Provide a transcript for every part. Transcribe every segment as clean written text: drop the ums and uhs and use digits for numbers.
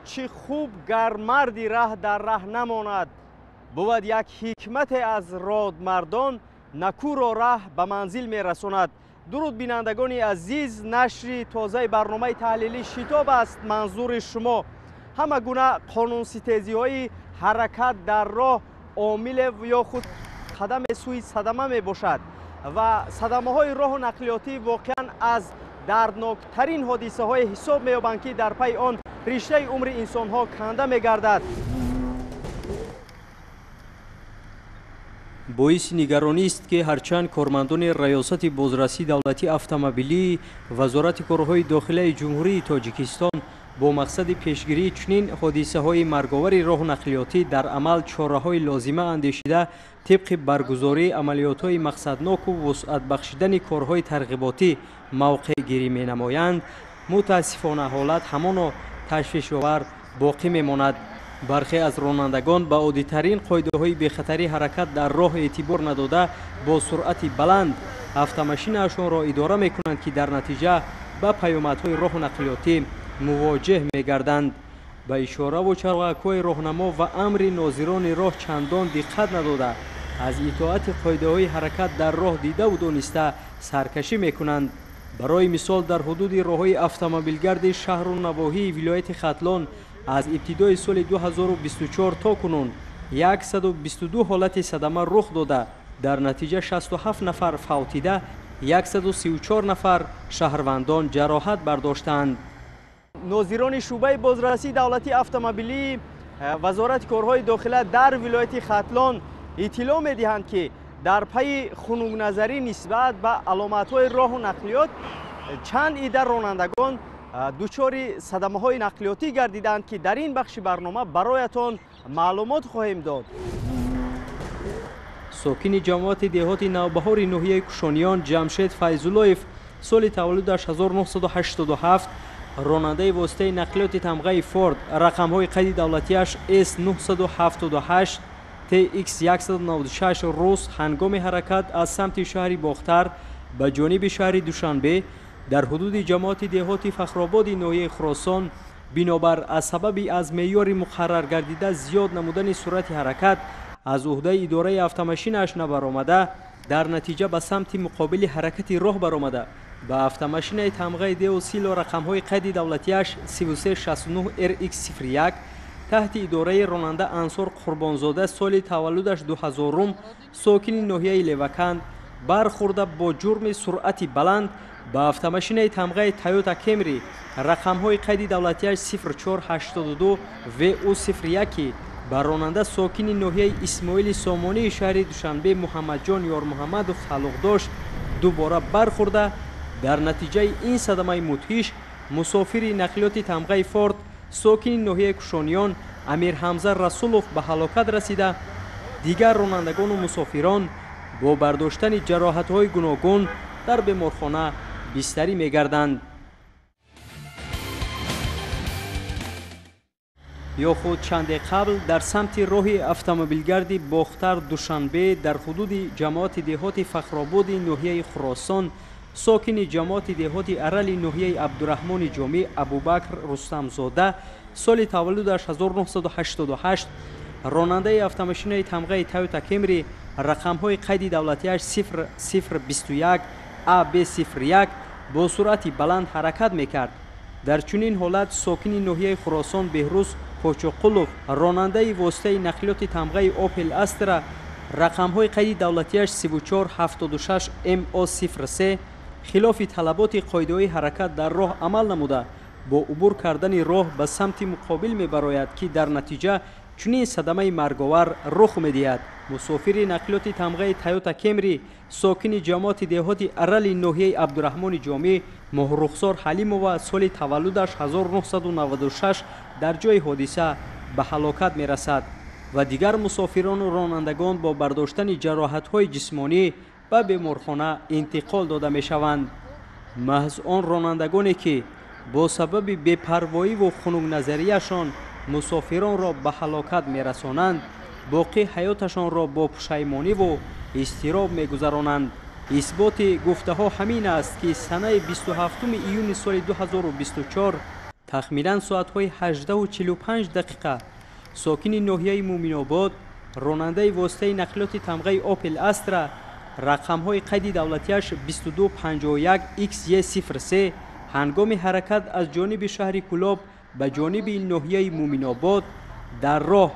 چی خوب گر مردی ره در ره نماند. بود یک حکمت از رادمردان، نکو را ره به منزل می رساند. درود بینندگان عزیز، نشر تازه برنامه تحلیلی شتاب است منظور شما. همه گونه قانون ستیزی های حرکت در راه عامل یا خود قدم سوی صدمه می باشد و صدمه های راه و نقلیاتی واقعا از دردناکترین حادثه های حساب می یابند که در پی آن رشته عمر انسان ها کنده می گردد. باعث نگرانی است که هرچند کارمندان ریاست بازرسی دولتی اتومبیلی وزارت کارهای داخلی جمهوری تاجیکستان با مقصد پیشگیری چنین حادثه های مرگاور راه و نقلیاتی در عمل چاره های لازمه اندیشیده طبق برگزاری عملیات های مقصدناک و وسعت بخشیدن کارهای ترغیباتی موقع گیری می نمایند، متاسفانه حالت همان تشویش آور باقی می ماند. برخی از رانندگان با عادی‌ترین قاعده‌های بی‌خطری حرکت در راه اعتبار نداده با سرعت بلند اتومبیلشان را اداره می‌کنند که در نتیجه با پیامدهای راه و نقلیاتی مواجه می‌گردند. به اشاره و چراغک‌های راهنما و امر ناظران راه چندان دقت نداده از اطاعت قاعده‌های حرکت در راه دیده و دانسته سرکشی می‌کنند. برای مثال در حدود راه‌های اتومبیلگرد شهر و نواحی ولایت ختلان از ابتدای سال 2024 تا کنون 122 حالت صدمه رخ داده، در نتیجه 67 نفر فوتیده، 134 نفر شهروندان جراحت برداشتند. ناظران شعبه بازرسی دولتی اتومبیلی وزارت کارهای داخلی در ولایت ختلان اطلاع می‌دهند که در پی خنک نظری نسبت به علامت‌های راه و نقلیات چند عده رانندگان دچار صدمه های نقلیاتی گردیدند که در این بخش برنامه برایتان معلومات خواهیم داد. ساکن جماعت دهات نوبهار ناحیه کشانیان جمشید فیض‌اللهیف سال تولدش 1987 راننده واسطه نقلیات تمغه فورد رقم های قید دولتیش S978 TX196 روز هنگام حرکت از سمت شهر باختر به جانب شهر دوشنبه در حدود جماعت دهات فخرآباد ناحیه خراسان بنابر از سبب از معیار مقرر گردیده زیاد نمودن سرعت حرکت از عهده اداره اتومبیلش نبرآمده، در نتیجه به سمت مقابل حرکت راه برآمده به اتومبیل تمغه دیوسیل و رقم های قید دولتیش 3369 RX01 تحت اداره راننده انصار قربانزاده سال تولدش 2000 ساکن ناحیه لیوکند برخورده با جرم سرعت بلند با اتومبیل تمغه تویوتا کمری رقم های قید دولتیش 0482 VO01 با راننده ساکن ناحیه اسماعیل سامانی شهر دوشنبه محمد جان یار محمدov تعلق داشت دوباره برخورده، در نتیجه این صدمه مدهش مسافر نقلیات تمغه فورد ساکن ناحیه کشانیان امیر حمزه رسولوف به هلاکت رسیده، دیگر رانندگان و مسافران با برداشتن جراحت های گوناگون در بیمارخانه بستری می‌گردند. یا خود چند قبل در سمت راه اتومبیلگرد باختر دوشنبه در حدود جماعت دهات فخرآباد ناحیه خراسان ساکن جماعت دهات ارل ناحیه عبدالرحمن جامی ابوبکر رستمزاده سال تولدش 1988 راننده اتومبیل تمغه تویوتا کمری رقم های قید دولتیش 0021 AB01 با سرعت بلند حرکت میکرد. در چنین حالت ساکن ناحیه خراسان بهروز کوچوقلوف راننده واسطه نقلیات تمغه اوپل استرا رقم های قید دولتیش 3476 MO03 خلاف طلبات قاعده حرکت در راه عمل نموده با عبور کردن راه به سمت مقابل میبراید که در نتیجه چنین صدمه مرگاور رخ میدهد. مسافر نقلیات تمغه تویوتا کمری ساکن جماعت دهات ارل ناحیه عبدالرحمن جامی ماه رخسار حلیمова سال تولدش 1996 در جای حادثه به هلاکت میرسد و دیگر مسافران و رانندگان با برداشتن جراحت های جسمانی به بیمارخانه انتقال داده می شوند. محض آن رانندگانی که با سبب بی‌پروایی و خنک نظریشان مسافران را به هلاکت می رسانند باقی حیاتشان را با پشیمانی و اضطراب می گذرانند. اثبات گفته ها همین است که سنه 27 ایون سال 2024 тахминан соатҳои 18:45 дақиқа сокини ноҳияи муъминобод ронандаи воситаи нақлиёти тамғаи Opel Astra рақамҳои қайди давлатиаш 2251 XY03 ҳангоми ҳаракат аз ҷониби шаҳри Кӯлоб ба ҷониби ноҳияи муъминобод дар роҳ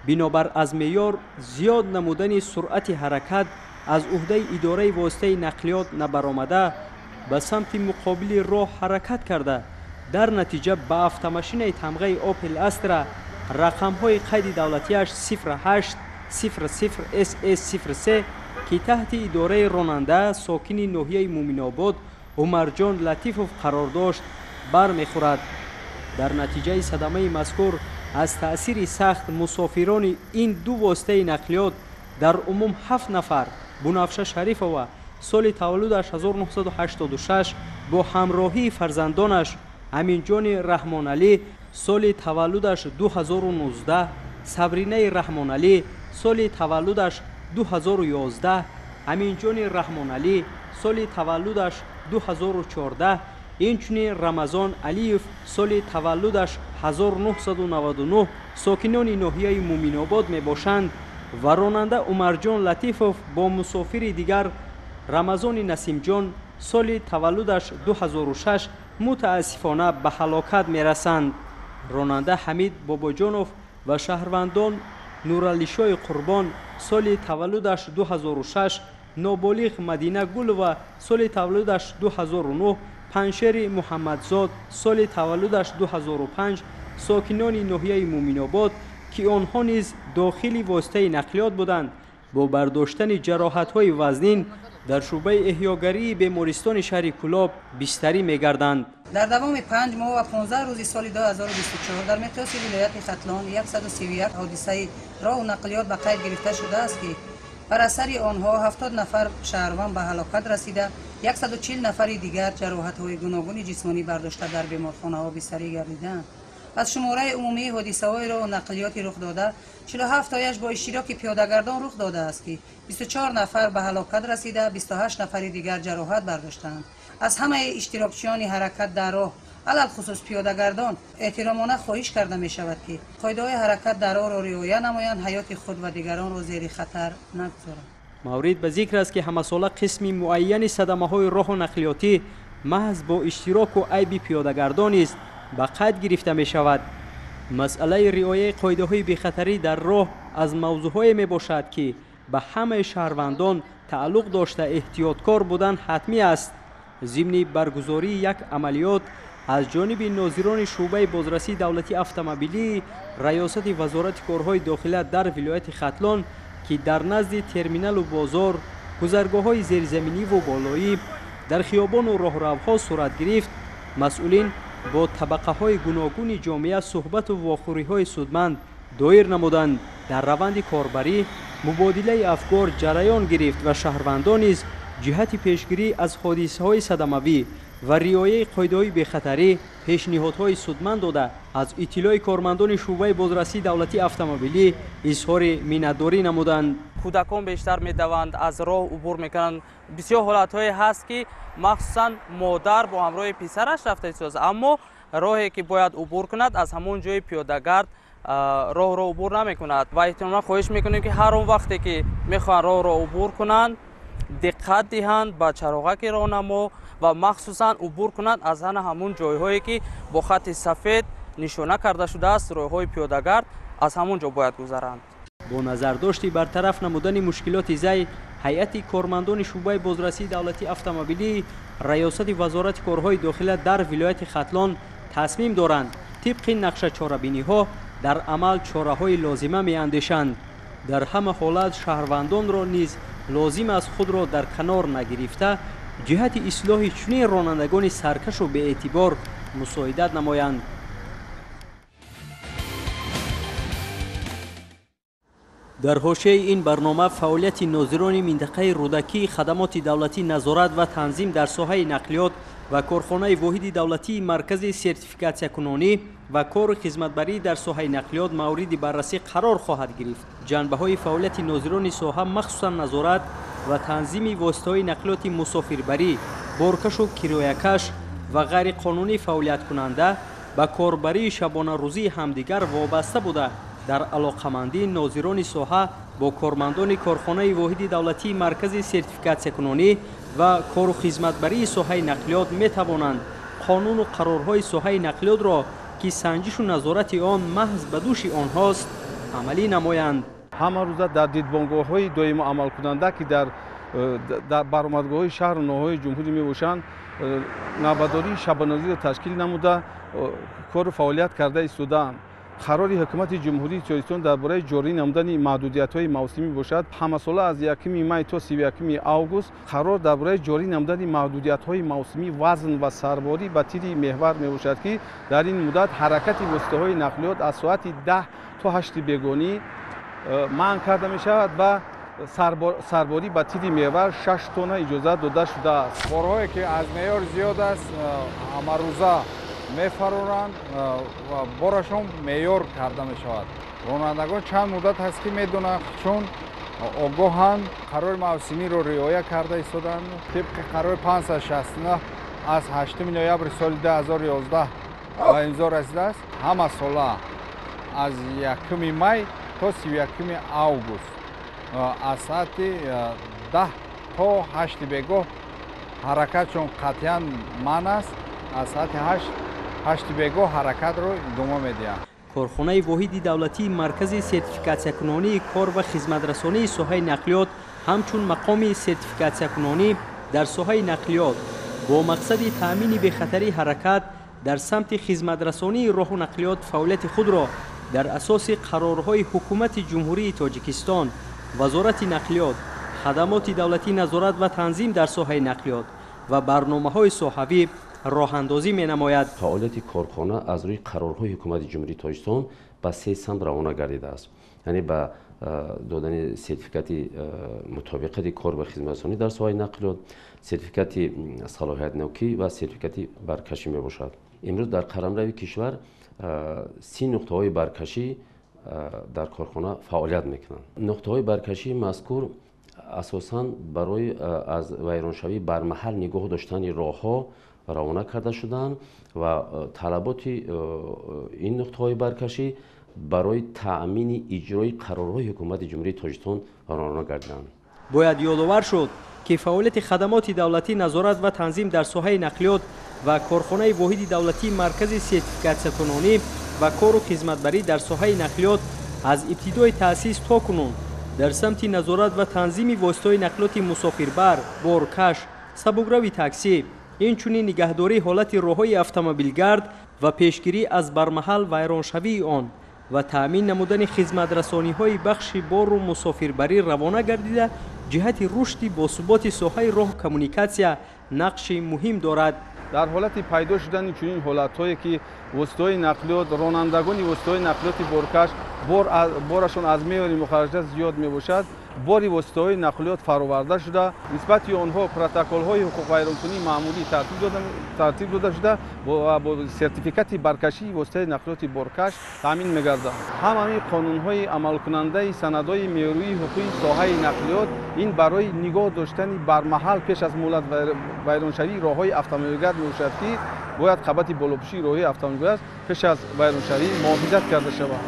бинобар аз меъёр зиёд намудани суръати ҳаракат аз уҳдаи идораи воситаи нақлиёт набаромада ба самти муқобили роҳ ҳаракат карда дар натиҷа ба автомашинаи тамғаи Opel Astra рақамҳои қайди давлатиаш 08 00 SS03 ки таҳти идораи ронанда сокини ноҳияи муъминобод Умарҷон Латифов қарор дошт бармехӯрад. дар натиҷаи садамаи мазкур аз таъсири сахт мусофирони ин ду воситаи нақлиёт дар умум 7 нафар Бунафша Шарифова соли таваллудаш 1986 бо ҳамроҳии фарзандонаш Аминҷони Раҳмоналӣ соли таваллудаш 2019, Сабринаи Раҳмоналӣ соли таваллудаш 2011, Аминҷони Раҳмоналӣ соли таваллудаш 2014, инчунин Рамазон Алиев соли таваллудаш 1999 сокинони ноҳияи Муъминобод мебошанд ва ронанда Умарҷон Латифов бо мусофири дигар Рамазони Насимҷон соли таваллудаш 2006 мутаассифона ба ҳалокат мерасанд. ронанда Ҳамид Бобоҷонов ва шаҳрвандон Нуралишои Қурбон соли таваллудаш 2006, ноболиғ Мадина Гулова соли таваллудаш 2009, Паншери Муҳаммадзод соли таваллудаш 2005 сокинони ноҳияи Муъминобод ки онҳо низ дохили воситаи нақлиёт буданд бо бардоштани ҷароҳатҳои вазнин дар шӯъбаи эҳёгарии бемористони шаҳри Кӯлоб бистарӣ мегарданд. дар давоми 5 моҳ ва 15 рӯзи соли 2024 дар миқёси вилояти Хатлон 131 ҳодисаи роҳу нақлиёт ба қайд гирифта шудааст ки бар асари онҳо 70 нафар шаҳрванд ба ҳалокат расида, 140 нафари дигар ҷароҳатҳои гуногуни ҷисмонӣ бардошта дар беморхонаҳо бистарӣ гардиданд. аз шумораи умумии ҳодисаҳои роҳу нақлиёти рухдода 47 тояш бо иштироки пиёдагардон рух додааст ки 24 нафар ба ҳалокат расида, 28 нафари дигар ҷароҳат бардоштанд. аз ҳамаи иштирокчиёни ҳаракат дар роҳ алалхусус пиёдагардон эҳтиромона хоҳиш карда мешавад ки қоидаҳои ҳаракат дар роҳро риоя намоянд, ҳаёти худ ва дигаронро зери хатар нагузоранд. маврид ба зикр аст ки ҳамасола қисми муайяни садамаҳои роҳу нақлиётӣ маҳз бо иштироку айби пиёдагардон низ ба қайд гирифта мешавад. масъалаи риояи қоидаҳои бехатарӣ дар роҳ аз мавзӯъҳое мебошад ки ба ҳамаи шаҳрвандон тааллуқ дошта эҳтиёткор будан ҳатмӣ аст. зимни баргузории як амалиёт аз ҷониби нозирони шӯъбаи бозрасии давлатии автомобилӣ раёсати вазорати корҳои дохила дар вилояти Хатлон ки дар назди терминалу бозор, гузаргоҳҳои зерзаминиву болоӣ, дар хиёбону роҳравҳо сурат гирифт, масъулин бо табақаҳои гуногуни ҷомеа суҳбату вохӯриҳои судманд доир намуданд. дар раванди корбарӣ мубодилаи афкор ҷараён гирифт ва шаҳрвандон низ ҷиҳати пешгирӣ аз ҳодисаҳои садамавӣ ва риояи қоидаҳои бехатарӣ пешниҳодҳои судманд дода аз иттилои кормандони шӯъбаи бозрасии давлатии автомобилӣ изҳори миннатдорӣ намуданд. кӯдакон бештар медаванд, аз роҳ убур мекунанд. бисёр ҳолатҳое ҳаст ки махсусан модар бо ҳамроҳи писараш рафта истод, аммо роҳе ки бояд убур кунад аз ҳамон ҷои пиёдагард роҳро убур намекунад ва эҳтимолан хоҳиш мекунем ки ҳар он вақте ки мехоҳанд роҳро убур кунанд диққат диҳанд ба чароғаки роҳнамо ва махсусан убур кунанд аз ана ҳамон ҷойҳое ки бо хати сафед нишона карда шудааст, роҳҳои пиёдагард аз ҳамон ҷо бояд гузаранд. бо назардошти бартараф намудани мушкилоти зай, ҳайати кормандони шӯъбаи бозрасии давлатии автомобилӣ раёсати вазорати корҳои дохила дар вилояти Хатлон тасмим доранд тибқи нақшачорабиниҳо дар амал чораҳои лозима меандешанд. дар ҳама ҳолат шаҳрвандонро низ лозим аст худро дар канор нагирифта ҷиҳати ислоҳи чунин ронандагони саркашу беэътибор мусоидат намоянд. дар ҳошияи ин барнома фаъолияти нозирони минтақаи рӯдакии хадамоти давлатӣ назорат ва танзим дар соҳаи нақлиёт ва корхонаи воҳиди давлатии маркази сертификатсиякунонӣ ва кору хизматбарӣ дар соҳаи нақлиёт мавриди баррасӣ қарор хоҳад гирифт. ҷанбаҳои фаъолияти нозирони соҳа махсусан назорат ва танзими воситаҳои нақлиёти мусофирбарӣ, боркашу кироякаш ва ғайриқонунӣ фаъолияткунанда ба корбарии шабонарӯзии ҳамдигар вобаста буда дар алоқамандии нозирони соҳа бо кормандони корхонаи воҳиди давлатии маркази сертификатсиякунонӣ ва кору хизматбарии соҳаи нақлиёт метавонанд қонуну қарорҳои соҳаи нақлиётро ки санҷишу назорати он маҳз ба дӯши онҳост амалӣ намоянд. ҳама рӯза дар дидбонгоҳҳои доиму амалкунанда ки дар баромадгоҳҳои шаҳру ноҳияи ҷумҳурӣ мебошанд, навбатдории шабонарӯзиро ташкил намуда кору фаъолият карда истодаанд. қарори ҳукумати ҷумҳурии Чористон дар бораи ҷорӣ намудани маҳдудиятҳои мавсимӣ бошад. Ҳамасола аз 1 май то 31 август қарор дар бораи ҷорӣ намудани маҳдудиятҳои мавсимӣ вазн ва сарборӣ ба тири меҳвар мебошад, ки дар ин муддат ҳаракати воситаҳои нақлиёт аз соати 10 то 8 бегонӣ манъ карда мешавад ва сарборӣ ба тири меҳвар 6 тонна иҷозат дода шудааст. Борҳое ки аз меъёр зиёд аст ҳамарӯза мефароранд ва борашон меъёр карда мешавад. Ронандагон чанд муддат ҳаст ки медонанд, чун огоҳанд, қарори мавсимиро риоя карда истоданд. Тибқи қарори 569 аз 8 ноябри соли 2011 ба имзо расидааст. Ҳама сола аз 1 май то 31 август аз соати 10 то 8 бегоҳ ҳаракатшон қатъиян манъ аст. аз соати 8 бегоҳ ҳаракатро идома медиҳанд. корхонаи воҳиди давлатии маркази сертификатсиякунонии кор ва хизматрасонии соҳаи нақлиёт ҳамчун мақоми сертификатсиякунонӣ дар соҳаи нақлиёт бо мақсади таъмини бехатарии ҳаракат дар самти хизматрасонии роҳу нақлиёт фаъолияти худро дар асоси қарорҳои ҳукумати ҷумҳурии Тоҷикистон, вазорати нақлиёт, хадамоти давлатӣ назорат ва танзим дар соҳаи нақлиёт ва барномаҳои соҳавӣ роҳандозӣ менамояд. фаъолияти корхона аз рӯи қарорҳои ҳукумати ҷумҳурии Тоҷикистон ба се самт равона гардидааст. яъне ба додани сертификати мутобиқати кор ва хизматрасонӣ дар соҳаи нақлиёт, сертификати салоҳиятнокӣ ва сертификати баркашӣ мебошад. имрӯз дар қаламрави кишвар 30 нуқтаҳои баркашӣ дар корхона фаъолият мекунанд. нуқтаҳои баркашии мазкур асосан барои аз вайроншавӣ бармаҳал нигоҳ доштани роҳҳо равона карда шуданд ва талаботи ин нуқтаҳои баркашӣ барои таъмини иҷрои қарорҳои ҳукумати ҷумҳурии Тоҷикистон равона гардиданд. бояд ёдовар шуд ки фаъолияти хадамоти давлатӣ назорат ва танзим дар соҳаи нақлиёт ва корхонаи воҳиди давлатии маркази сертификатсиякунонӣ ва кору хизматбарӣ дар соҳаи нақлиёт аз ибтидои таъсис то кунун дар самти назорат ва танзими воситаҳои нақлиёти мусофирбар, боркаш, сабукрави таксӣ, инчунин нигаҳдории ҳолати роҳҳои автомобилгард ва пешгирӣ аз бармаҳал вайроншавии он ва таъмин намудани хизматрасониҳои бахши бору мусофирбарӣ равона гардида ҷиҳати рушди босуботи соҳаи роҳу коммуникатсия нақши муҳим дорад. дар ҳолати пайдо шудани чунин ҳолатҳое ки воситаҳои нақлиёт, ронандагони воситаҳои нақлиёти боркаш борашон аз меъёри мухарраҷат зиёд мебошад, бори воситаҳои нақлиёт фароварда шуда нисбати онҳо протоколҳои ҳуқуқвайронкунии маъмулӣ тартиб дода шуда ва бо сертификати баркашии воситаҳои нақлиёти боркаш таъмин мегардад. ҳамаи қонунҳои амалкунандаи санадҳои меҳрӯии ҳуқуқи соҳаи нақлиёт ин барои нигоҳ доштани бармаҳал пеш аз муҳлат вайроншавии роҳҳои автомобилгард мебошад, ки бояд қабати болопӯшии роҳҳои автомобилгард пеш аз вайроншавӣ муҳофизат карда шавад.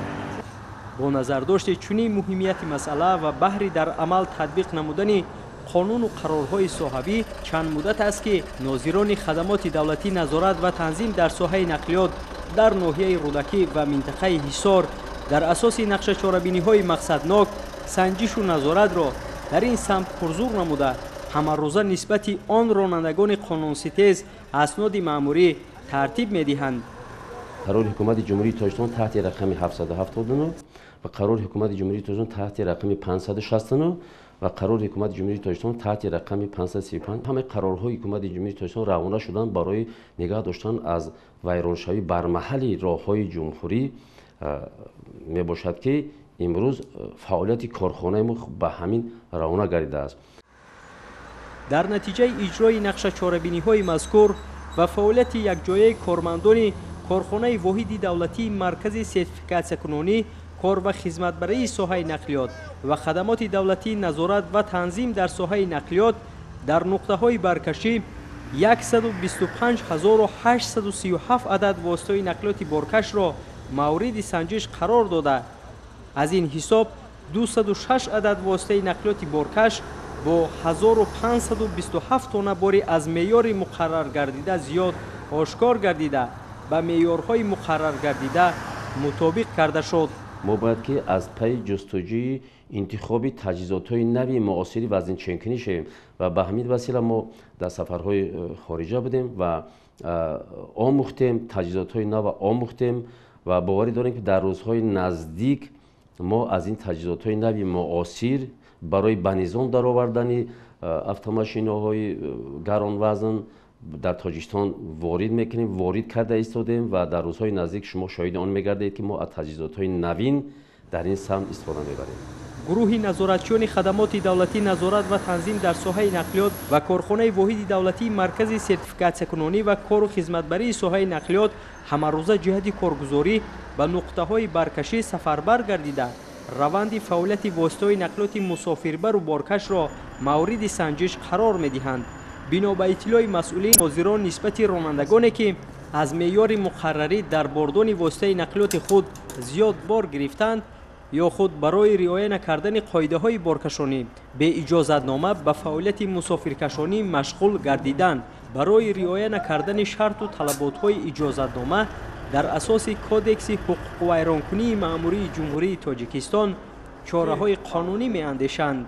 бо назардошти чунин муҳимияти масъала ва баҳри дар амал татбиқ намудани қонуну қарорҳои соҳавӣ чанд муддат аст ки нозирони хадамоти давлатӣ назорат ва танзим дар соҳаи нақлиёт дар ноҳияи рӯдакӣ ва минтақаи ҳисор дар асоси нақшачорабиниҳои мақсаднок санҷишу назоратро дар ин самт пурзур намуда ҳамарӯза нисбати он ронандагони қонунситез асноди маъмурӣ тартиб медиҳанд. қарори ҳукумати ҷумҳурии Тоҷикистон таҳти рақами 779 ва қарори ҳукумати ҷумҳурии Тоҷикистон таҳти рақами 569 ва қарори ҳукумати ҷумҳурии Тоҷикистон таҳти рақами 535 ҳамаи қарорҳои ҳукумати ҷумҳурии Тоҷикистон равона шуданд барои нигоҳ доштан аз вайроншавӣ бармаҳали роҳҳои ҷумҳурӣ мебошад, ки имрӯз фаъолияти корхонаи мо ба ҳамин равона гардидааст. дар натиҷаи иҷрои нақшачорабиниҳои мазкур ва фаъолияти якҷояи кормандони корхонаи воҳиди давлатии маркази сертификатсиякунонӣ кор ва хизматбарии соҳаи нақлиёт ва хадамоти давлатии назорат ва танзим дар соҳаи нақлиёт дар нуқтаҳои баркашӣ 125837 عدد واسطه نقلیات بارکش را مورد سنجش قرار داده. از این حساب 206 عدد واسطه نقلیات بارکش با 1527 تن باری از معیار مقرر گردیده زیاد آشکار گردیده به معیارهای مقرر گردیده مطابق کرده شد. ما باید که از پی جستجوی انتخاب تجهیزات‌های نوی معاصر وزن چنکنی شویم و به همین وسیله ما در سفرهای خارجه بودیم و آموختیم، تجهیزات‌های نو آموختیم و باوری داریم که در روزهای نزدیک ما از این تجهیزات‌های نوی معاصر برای به نظام درآوردن اتوماسین‌های گران وزن در تاجیکستان وارد میکنیم، وارد کرده ایستادیم و در روزهای نزدیک شما شاهد آن میگردید که ما از تجهیزات‌های نوین در این سمت استفاده میبریم. گروه نظارتچیان خدمات دولتی نظارت و تنظیم در ساحه نقلیات و کارخانه واحد دولتی مرکز سرتیفیکاسیون کنونی و کار و خدمتبری ساحه نقلیات همه روزه جهت کارگزاری به نقطه‌های برکشی سفربر گردیده روند فعالیت واسطه نقلیات مسافربر و بارکش را مورد سنجش قرار می‌دهند. بنا به اطلاع مسئولین حاضران نسبت رانندگانی که از معیار مقرری در بردن واسطه نقلیات خود زیاد بار گرفتند یا خود برای رعایت نکردن قاعده‌های بارکشانی به اجازتنامه به فعالیت مسافرکشانی مشغول گردیدند. برای رعایت نکردن شرط و طلبات‌های اجازتنامه در اساس کودکس حقوق ویرانکنی مأموری جمهوری تاجیکستان چاره‌های قانونی می‌اندیشند.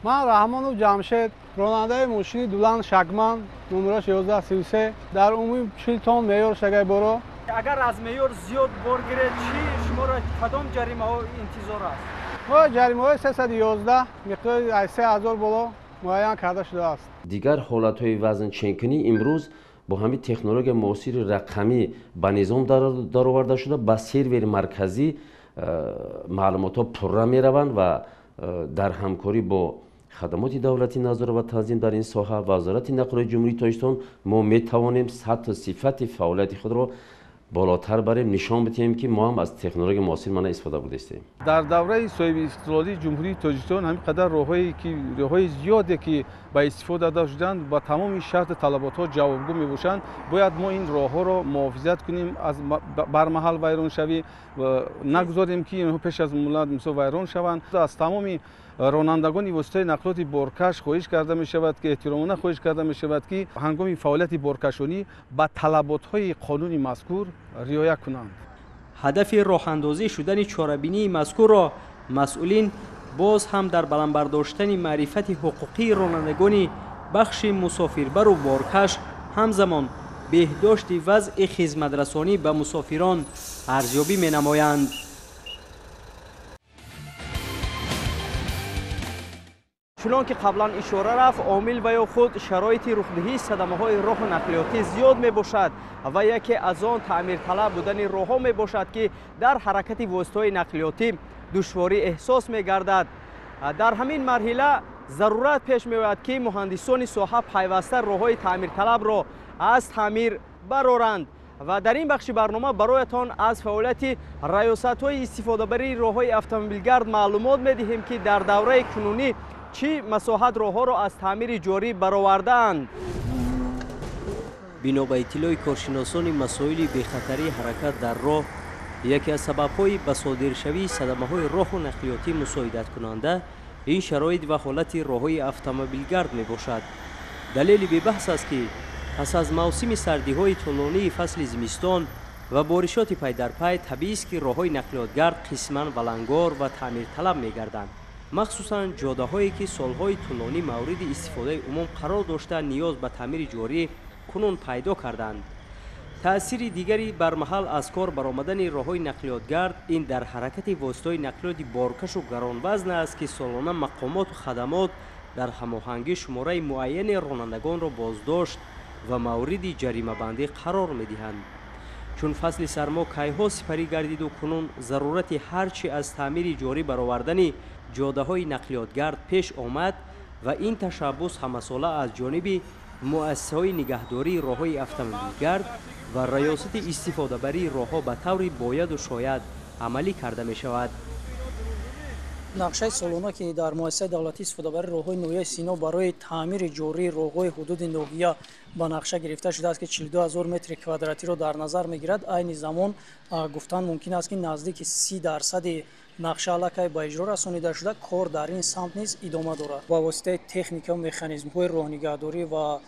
من رحمانов جمشید راننده ماشین دولان شگمن نمرش 1133 در عموم 40 تن معیار شگای برو. اگر از معیار زیاد بار گیرد چی شما را کدام جریمه ها انتظار است؟ ما جریمه های 311 مقدار 3000 بالا معین کرده شده است. دیگر حالت های وزن چنکنی امروز با همین تکنولوژی معاصر رقمی به نظام درآورده شده، با سرور مرکزی معلومات ها پرره می روند و در همکاری با خدمات دولتی نظارت و تنظیم در این ساحه وزارت نقلیات جمهوری تاجیکستان ما می توانیم سطح و صفت فعالیت خود را بالاتر بریم، نشان بدهیم که ما هم از تکنولوژی معاصر ما استفاده بوده استیم. در دوره صاحب استقلالی جمهوری تاجیکستان همینقدر راههای زیادی که به استفاده داشتند با تمام شرط طلبات جوابگو میباشند. باید ما این راهها را محافظت کنیم، از برمحل ویران شوی و نگذاریم که اینها پیش از مولد مثلا ویران شوند. از تمام رانندگان واسطه نقلیات بارکش خواهش کرده می شود که احترامانه خواهش کرده می شود که هنگام فعالیت بارکشانی به طلبات‌های قانونی مذکور رعایت کنند. هدف راه اندازی شدن چاره‌بینی مذکور را مسئولین باز هم در بلند برداشتن معرفت حقوقی رانندگان بخش مسافربر و بارکش همزمان بهداشت وضع خدمترسانی به مسافران ارزیابی می نمایند. چون که قبلا اشاره رفت عامل و یا خود شرایط رخدهی صدمه‌های راه نقلیاتی زیاد می باشد و یکی از آن تعمیر طلب بودن راه‌ها می باشد که در حرکت واسطه‌های نقلیاتی دشواری احساس می گردد. در همین مرحله ضرورت پیش می آید که مهندسان ساحه پیوسته راه‌های تعمیر طلب را از تعمیر برآورند و در این بخش برنامه برایتان از فعالیت ریاست‌های استفاده بری راه‌های اتومبیلگرد معلومات می دهیم که در دوره کنونی چی مساحت راه‌ها را از تعمیر جاری برآوردند. بنا به اطلاع کارشناسان مسائل بی‌خطری حرکت در راه، یکی از سبب‌های به صادر شوی صدمه‌های راه و نقلیاتی مساعدت کننده این شرایط و حالت راه‌های اتومبیلگرد میباشد. دلیل به بحث است که پس از موسم سردی‌های طولانی فصل زمستان و بارشات پی در پی طبیعی است که راه‌های نقلیاتگرد قسماً ولنگار و تعمیر طلب می‌گردند. مخصوصاً جاده‌هایی که سالهای طولانی مورد استفاده عموم قرار داشته نیاز به تعمیر جاری کنون پیدا کردند. تأثیر دیگری بر محل از کار برآمدن راه‌های نقلیاتگرد این در حرکت واسطه‌های نقلیات بارکش و گران وزن است که سالانه مقامات و خدمات در هماهنگی شماره معین رانندگان را بازداشت و مورد جریمه بندی قرار می‌دهند. چون فصل سرما کیها سپری گردید و کنون ضرورت هرچی از تعمیر جاری برآوردن جاده‌های نقلیاتگرد پیش آمد و این تشبث همساله از جانب مؤسسه‌های نگهداری راه‌های اتومبیلگرد و ریاست استفاده بری راه‌ها به طور باید و شاید عملی کرده می شود. нақшаи солона ки дар муассисаи давлатии истифодабари роҳҳои ноҳияи Сино барои таъмири ҷории роҳҳои ҳудуди ноҳия ба нақша гирифта шудааст ки 42000 метри квадратиро дар назар мегирад. айни замон гуфтан мумкин аст ки наздики 30% нақша аллакай ба иҷро расонида шуда, кор дар ин самт низ идома дорад. ба воситаи техникаву механизмҳои роҳнигаҳдорӣ ва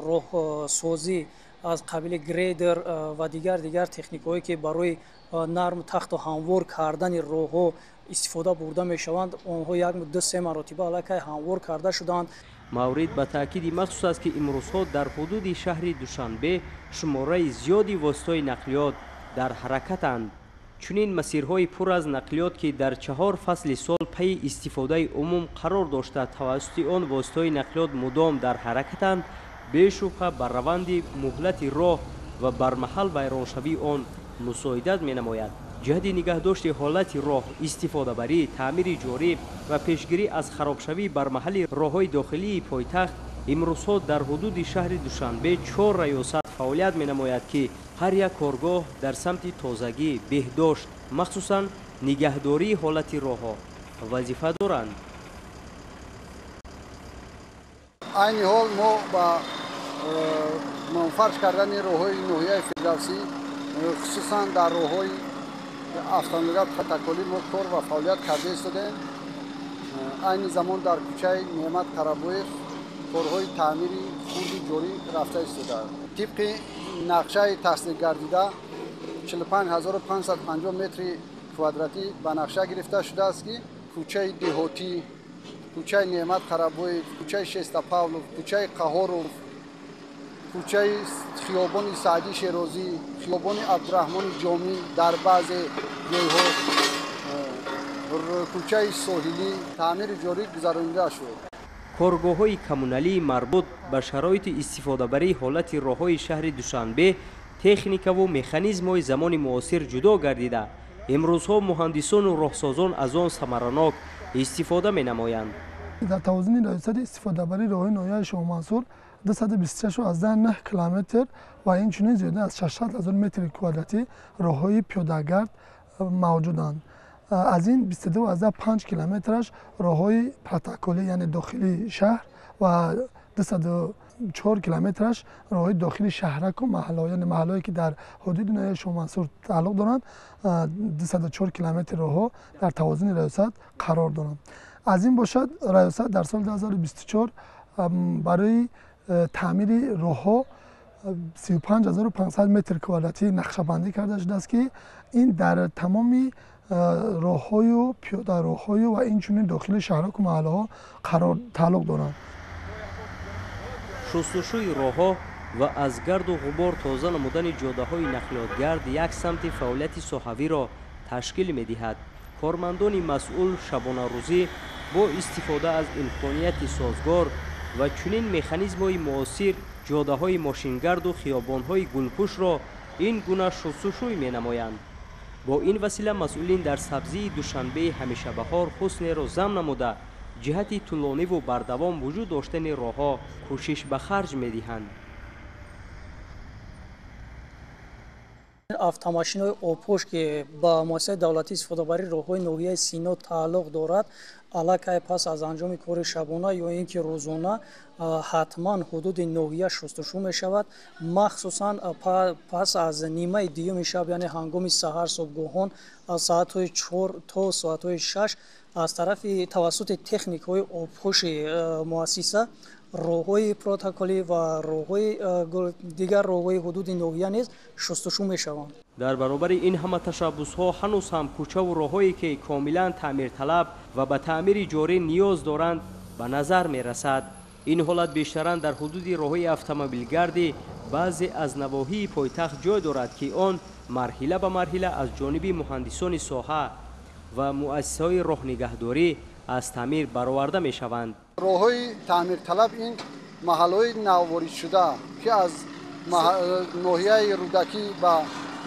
роҳсозӣ аз қабили грейдер ва дигар техникаҳое ки барои нарм тахту ҳамвор кардани роҳҳо истифода бурда мешаванд, онҳо 1-2 маротиба аллакай ҳамвор карда шуданд. маврид ба таъкиди махсус аст ки имрӯзҳо дар ҳудуди шаҳри Душанбе шумораи зиёди воситаҳои нақлиёт дар ҳаракатанд. чунин масирҳои пур аз нақлиёт ки дар 4 фасли сол пайи истифодаи умум қарор дошта тавассути он воситаҳои нақлиёт мудом дар ҳаракатанд, бешубҳа ба раванди муҳлати роҳ ва бармаҳал вайроншавии он мусоидат менамояд. ҷиҳати нигаҳдошти ҳолати роҳ, истифодабарӣ, таъмири ҷорӣ ва пешгирӣ аз харобшавии бармаҳали роҳҳои дохилии пойтахт, имрӯзҳо дар ҳудуди шаҳри Душанбе 4 раёсат фаъолият менамояд ки ҳар як коргоҳ дар самти тозагӣ, беҳдошт, махсусан нигаҳдории ҳолати роҳҳо вазифа доранд. айни ҳол мо ба фарш кардани роҳҳои ноҳияи Фирдавсӣ, хусусан дар роҳҳои автомобилият протоколӣ мо кор ва фаъолият карда истодем. айни замон дар кӯчаи Неъмат Қарабоев корҳои таъмири хурди ҷорӣ рафта истодааст. тибқи нақшаи тасдиқ гардида 45550 метри квадратӣ ба нақша гирифта шудааст ки кӯчаи деҳотӣ, кӯчаи Неъмат Қарабоев, кӯчаи Шестапавлов, кӯчаи Қаҳоров, кӯчаи хиёбони Саъдӣ Шерозӣ, хиёбони Абдураҳмони Ҷомӣ дар баъзе ҷойҳо, кӯчаи Соҳилӣ таъмири ҷорӣ гузаронида шуд. коргоҳҳои коммуналии марбут ба шароити истифодабарии ҳолати роҳҳои шаҳри Душанбе техникаву механизмҳои замони муосир ҷудо гардида, имрӯзҳо муҳандисону роҳсозон аз он самаранок истифода менамоянд. дар тавозуни раёсати истифодабарии роҳҳои ноҳияи Шоҳмансур 226.9 километр ва инчунин зиёда аз 600,000 метри квадратӣ роҳҳои пиёдагард мавҷуданд. аз ин 22.5 километраш роҳҳои протоколӣ, яъне дохилии шаҳр ва 204 километраш роҳҳои дохили шаҳраку маҳалло, яъне маҳаллое ки дар ҳудуди ноҳияи Шоҳмансур тааллуқ доранд, 204 километр роҳҳо дар тавозуни раёсат қарор доранд. аз ин бошад раёсат дар соли 2024 барои таъмири роҳҳо 35500 метр квадратӣ нақшабандӣ карда шудааст ки ин дар тамоми роҳҳою пиёдароҳҳою ва инчунин дохили шаҳраку маҳаллаҳо қарор тааллуқ доранд. шустушӯи роҳҳо ва аз гарду ғубор тоза намудани ҷодаҳои нақлиётгард як самти фаъолияти соҳавиро ташкил медиҳад. кормандони масъул шабонарӯзӣ бо истифода аз имконияти созгор ва чунин механизмҳои муосир ҷодаҳои мошингарду хиёбонҳои гулпӯшро ин гуна шустушӯй менамоянд. бо ин васила масъулин дар сабзии Душанбеи ҳамешабаҳор ҳуснеро зам намуда, ҷиҳати тӯлониву бардавом вуҷуд доштани роҳҳо кӯшиш ба харҷ медиҳанд. автомошинои опош ки ба муассисаи давлатии истифодабарии роҳҳои ноҳияи Сино тааллуқ дорад, аллакай пас аз анҷоми кори шабона ё ин ки рӯзона ҳатман ҳудуди ноҳия шустушӯ мешавад, махсусан пас аз нимаи дуюми шаб, яъне ҳангоми саҳар собгоҳон аз соатҳои 4 то соатҳои 6 аз тарафи тавассути техникаҳои опоши муассиса роҳҳои протоколӣ ва дигар роҳҳои ҳудуди ноҳия низ шустушӯ мешаванд. дар баробари ин ҳама ташаббусҳо ҳанӯз ҳам кӯчаву роҳҳое ки комилан таъмирталаб ва ба таъмири ҷорӣ ниёз доранд ба назар мерасад. ин ҳолат бештаран дар ҳудуди роҳҳои автомобилгарди баъзе аз навоҳии пойтахт ҷой дорад ки он марҳила ба марҳила аз ҷониби муҳандисони соҳа ва муассисаҳои роҳнигаҳдорӣ аз таъмир бароварда мешаванд. роҳҳои таъмирталаб ин маҳаллҳои навворидшуда ки аз ноҳияи Рӯдакӣ ба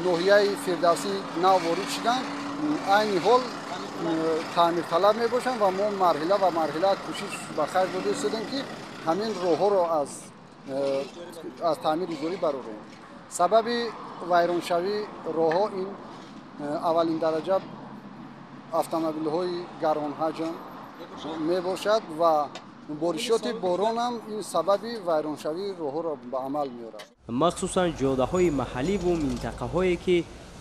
ноҳияи Фирдавсӣ нав ворид шуданд, айни ҳол таъмирталаб мебошанд ва мо марҳила ба марҳила кӯшиш ба харҷ дода истодем ки ҳамин роҳҳоро аз таъмири ҷорӣ барорем. сабаби вайроншавии роҳҳо ин аввалин дараҷа автомобилҳои гаронҳаҷм мебошад ва боришоти борон ҳам ин сабаби вайроншавии роҳҳоро ба амал меорад. махсусан ҷодаҳои маҳаллӣ ву минтақаҳое ки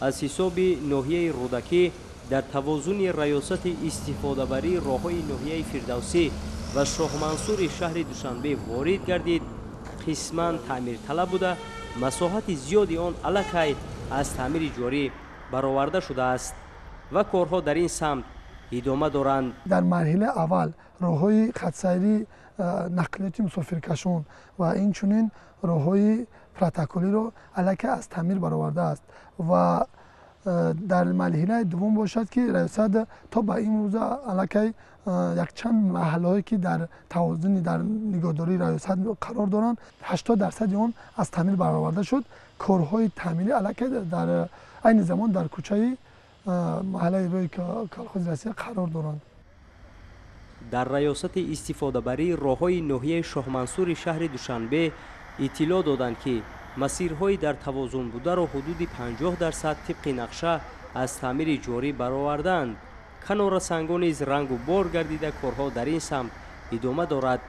аз ҳисоби ноҳияи рӯдакӣ дар тавозуни раёсати истифодабарии роҳҳои ноҳияи фирдавсӣ ва шоҳмансури шаҳри душанбе ворид гардид, қисман таъмирталаб буда масоҳати зиёди он аллакай аз таъмири ҷорӣ бароварда шудааст ва корҳо дар ин самт идома доранд. дар марҳилаи аввал роҳҳои хатсайри нақлиёти мусофиркашон ва инчунин роҳҳои протоколиро аллакай аз таъмир баровардааст ва дар марҳилаи дуввум бошад ки раёсат то ба имрӯза аллакай якчанд маҳаллое ки дар тавозуни дар нигоҳдории раёсат қарор доранд 80% он аз таъмир бароварда шуд. корҳои таъмирӣ аллакай дар айни замон дар кӯчаи маҳаллаи рӯи колхози Россия қарор доранд. дар раёсати истифодабарии роҳҳои ноҳияи шоҳмансури шаҳри душанбе иттилоъ доданд ки масирҳои дар тавозун бударо ҳудуди 50% тибқи нақша аз таъмири ҷорӣ бароварданд. канорасангон низ рангу бор гардида корҳо дар ин самт идома дорад.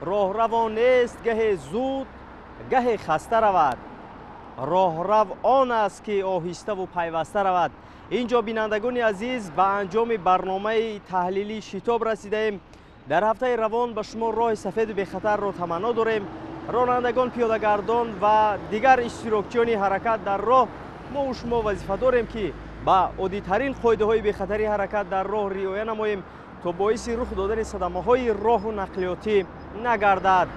роҳраво нест гаҳе зуд гаҳе хаста равад. роҳрав он аст ки оҳиставу пайваста равад. инҷо бинандагони азиз ба анҷоми барномаи таҳлилии шитоб расидаем. дар ҳафтаи равон ба шумо роҳи сафеду бехатарро таманно дорем. ронандагон, пиёдагардон ва дигар иштирокчиёни ҳаракат дар роҳ, мову шумо вазифа дорем ки ба оддитарин қоидаҳои бехатарии ҳаракат дар роҳ риоя намоем то боиси рух додани садамаҳои роҳу нақлиётӣ нагардад.